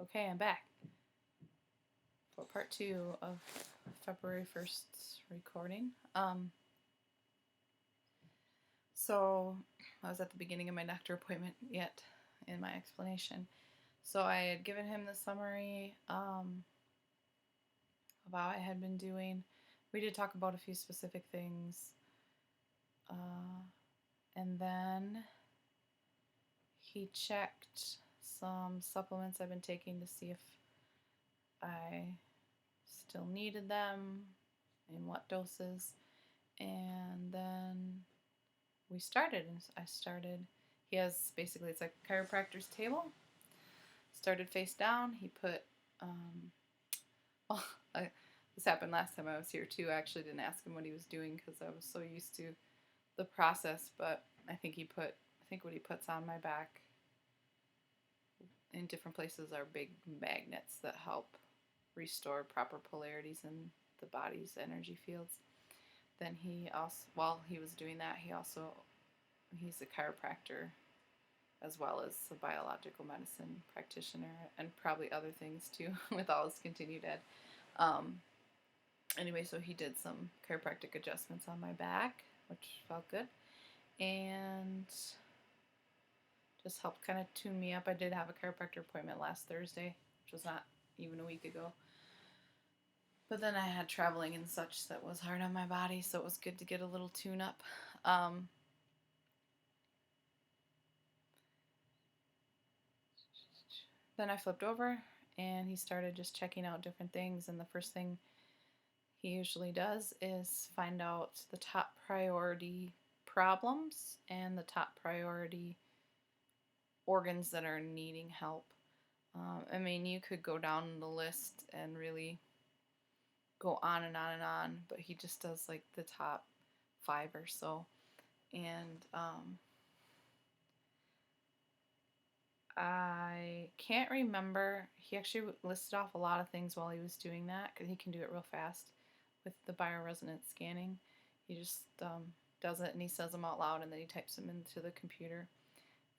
Okay, I'm back for part 2 of February 1st's recording. So I was at the beginning of my doctor appointment yet in my explanation. So I had given him the summary of how I had been doing. We did talk about a few specific things. And then he checked some supplements I've been taking to see if I still needed them, in what doses. And then we started. I started. He has basically, it's like a chiropractor's table. Started face down. He put, well, this happened last time I was here too. I actually didn't ask him what he was doing because I was so used to the process. But I think what he puts on my back in different places are big magnets that help restore proper polarities in the body's energy fields. Then he also, while he was doing that, he's a chiropractor as well as a biological medicine practitioner and probably other things too with all his continued ed. Anyway, so he did some chiropractic adjustments on my back, which felt good, and just helped kind of tune me up. I did have a chiropractor appointment last Thursday, which was not even a week ago. But then I had traveling and such that was hard on my body, so it was good to get a little tune up. Then I flipped over and he started just checking out different things. And the first thing he usually does is find out the top priority problems and the top priority organs that are needing help. I mean, you could go down the list and really go on and on and on, but he just does like the top 5 or so. And I can't remember. He actually listed off a lot of things while he was doing that because he can do it real fast with the bioresonance scanning. He just does it and he says them out loud and then he types them into the computer.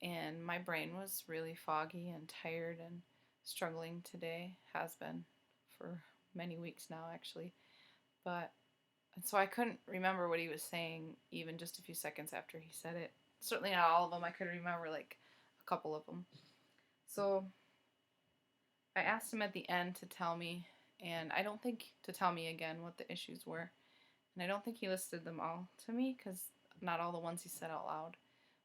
And my brain was really foggy and tired and struggling today. Has been for many weeks now, actually. And so I couldn't remember what he was saying even just a few seconds after he said it. Certainly not all of them. I could remember like a couple of them. So I asked him at the end to tell me, and I don't think to tell me again what the issues were. And I don't think he listed them all to me because not all the ones he said out loud,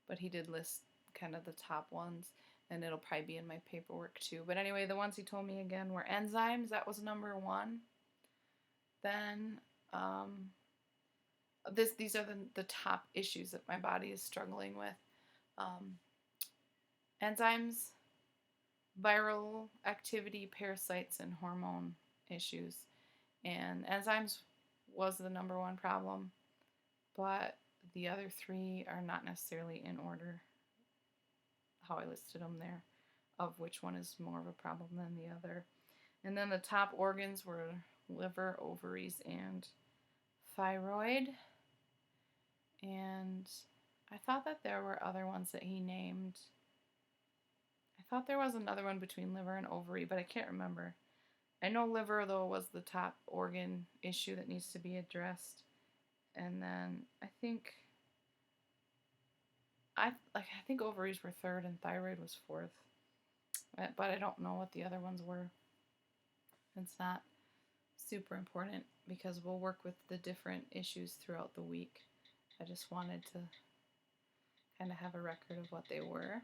but he did list kind of the top ones, and it'll probably be in my paperwork too. But anyway, the ones he told me again were enzymes. That was number 1. Then these are the top issues that my body is struggling with. Enzymes, viral activity, parasites, and hormone issues. And enzymes was the number 1 problem, but the other 3 are not necessarily in order how I listed them there, of which one is more of a problem than the other. And then the top organs were liver, ovaries, and thyroid. And I thought that there were other ones that he named. I thought there was another one between liver and ovary, but I can't remember. I know liver, though, was the top organ issue that needs to be addressed. And then I think ovaries were 3rd and thyroid was 4th. But I don't know what the other ones were. It's not super important because we'll work with the different issues throughout the week. I just wanted to kind of have a record of what they were.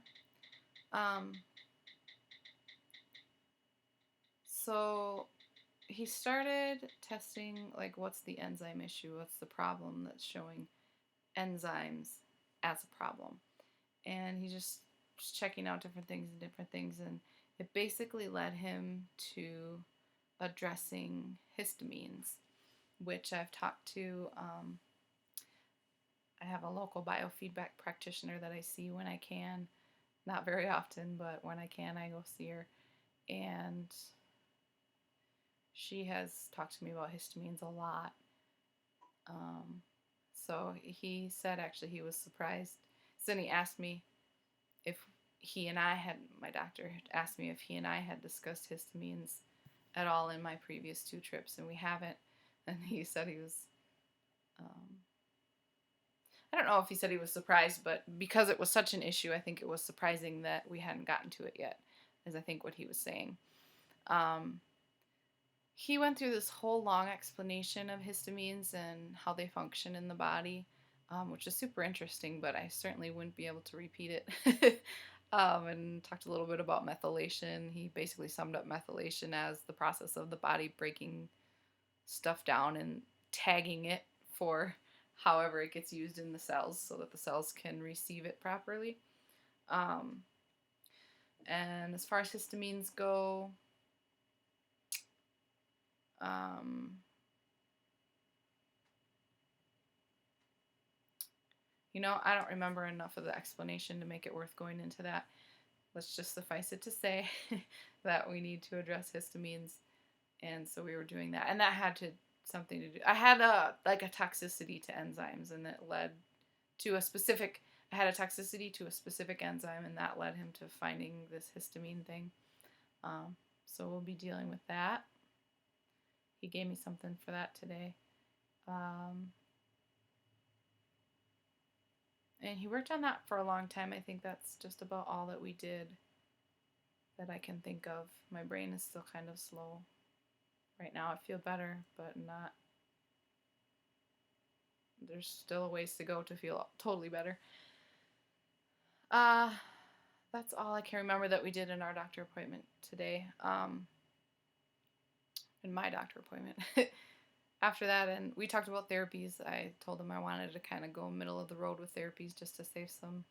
So he started testing, like, what's the enzyme issue? What's the problem that's showing enzymes as a problem? And he just was checking out different things, and it basically led him to addressing histamines, which I've talked to. I have a local biofeedback practitioner that I see when I can. Not very often, but when I can, I go see her. And she has talked to me about histamines a lot. So he said actually he was surprised. So then he asked me if my doctor had asked me if he and I had discussed histamines at all in my previous 2 trips, and we haven't. And he said he was, um, I don't know if he said he was surprised, but because it was such an issue, I think it was surprising that we hadn't gotten to it yet, is I think what he was saying. Um, he went through this whole long explanation of histamines and how they function in the body, which is super interesting, but I certainly wouldn't be able to repeat it. And talked a little bit about methylation. He basically summed up methylation as the process of the body breaking stuff down and tagging it for however it gets used in the cells so that the cells can receive it properly. Um, and as far as histamines go, um, I don't remember enough of the explanation to make it worth going into that. Let's just suffice it to say that we need to address histamines, and so we were doing that, and that had something to do. I had a toxicity to enzymes, and it led to a specific. I had a toxicity to a specific enzyme, and that led him to finding this histamine thing. So we'll be dealing with that. He gave me something for that today. And he worked on that for a long time. I think that's just about all that we did that I can think of. My brain is still kind of slow right now. I feel better, but not. There's still a ways to go to feel totally better. That's all I can remember that we did in our doctor appointment today. In my doctor appointment. After that, and we talked about therapies. I told him I wanted to kind of go middle of the road with therapies just to save some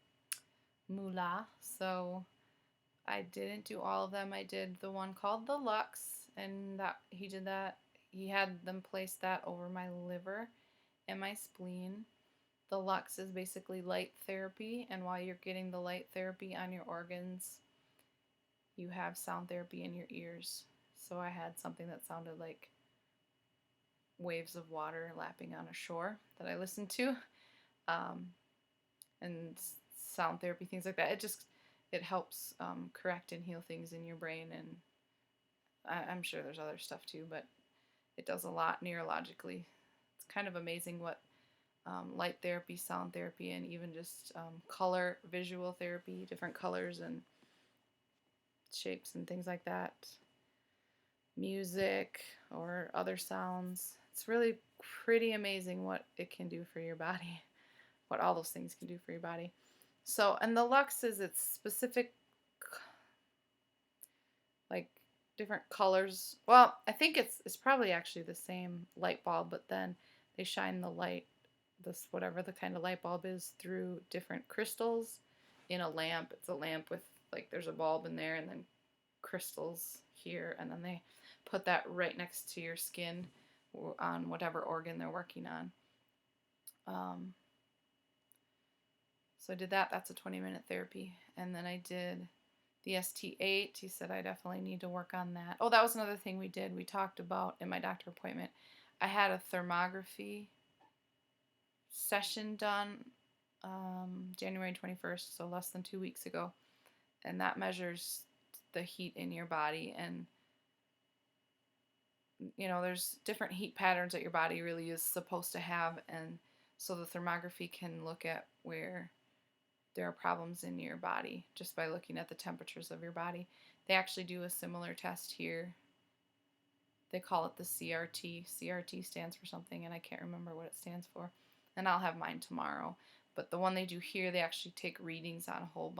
moolah. So I didn't do all of them. I did the one called the Lux, and that he did that. He had them place that over my liver and my spleen. The Lux is basically light therapy, and while you're getting the light therapy on your organs, you have sound therapy in your ears. So I had something that sounded like waves of water lapping on a shore that I listened to, and sound therapy, things like that. It helps correct and heal things in your brain, and I'm sure there's other stuff too, but it does a lot neurologically. It's kind of amazing what light therapy, sound therapy, and even just color, visual therapy, different colors and shapes and things like that, music or other sounds. It's really pretty amazing what it can do for your body, what all those things can do for your body. So, and the Lux is its specific, like, different colors. Well, I think it's probably actually the same light bulb, but then they shine the light, this whatever the kind of light bulb is, through different crystals in a lamp. It's a lamp with, like, there's a bulb in there and then crystals here, and then they put that right next to your skin on whatever organ they're working on. So I did that. That's a 20-minute therapy. And then I did the ST8. He said I definitely need to work on that. Oh, that was another thing we did. We talked about in my doctor appointment. I had a thermography session done January 21st, so less than 2 weeks ago. And that measures the heat in your body, and there's different heat patterns that your body really is supposed to have, and so the thermography can look at where there are problems in your body just by looking at the temperatures of your body. They actually do a similar test here. They call it the CRT. CRT stands for something, and I can't remember what it stands for, and I'll have mine tomorrow. But the one they do here, they actually take readings on a whole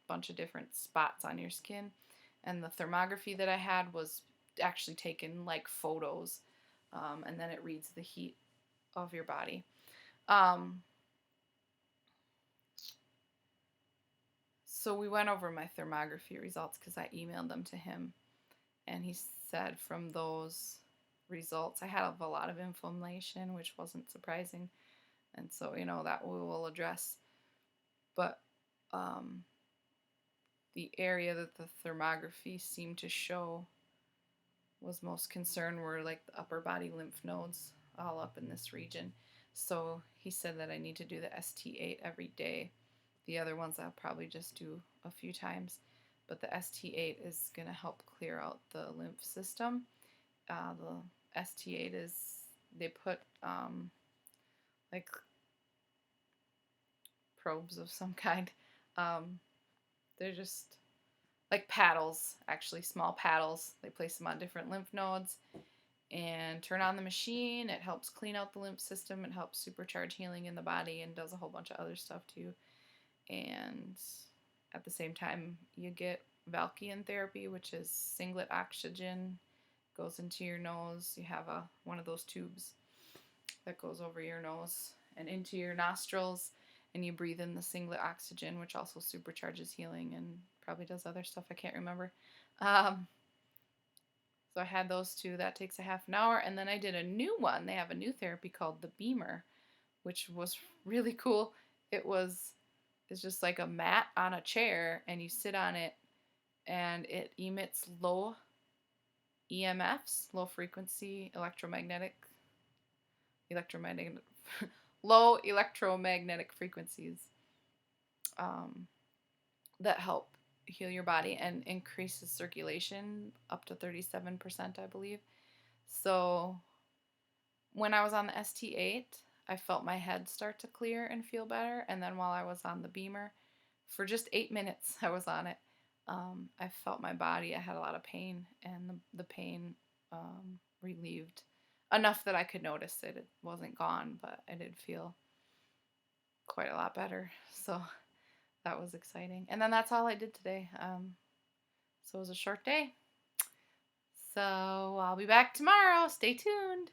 bunch of different spots on your skin. And the thermography that I had was actually taken like photos, and then it reads the heat of your body. So we went over my thermography results because I emailed them to him, and he said from those results I had a lot of inflammation, which wasn't surprising, and so that we will address. But the area that the thermography seemed to show was most concerned were like the upper body lymph nodes all up in this region. So he said that I need to do the ST8 every day The other ones I'll probably just do a few times. But the ST8 is going to help clear out the lymph system. The ST8 is, they put like probes of some kind. They're just like paddles, actually small paddles. They place them on different lymph nodes and turn on the machine. It helps clean out the lymph system. It helps supercharge healing in the body and does a whole bunch of other stuff too. And at the same time, you get Valkian therapy, which is singlet oxygen, goes into your nose. You have one of those tubes that goes over your nose and into your nostrils, and you breathe in the singlet oxygen, which also supercharges healing and probably does other stuff I can't remember. So I had those two. That takes a half an hour, and then I did a new one. They have a new therapy called the Beamer, which was really cool. It's just like a mat on a chair, and you sit on it, and it emits low EMFs, low frequency electromagnetic low electromagnetic frequencies that help heal your body and increases circulation up to 37%, I believe. So when I was on the ST8, I felt my head start to clear and feel better. And then while I was on the Beamer, for just 8 minutes I was on it, I felt my body. I had a lot of pain, and the pain relieved enough that I could notice it. It wasn't gone, but I did feel quite a lot better. So that was exciting. And then that's all I did today. So it was a short day. So I'll be back tomorrow. Stay tuned.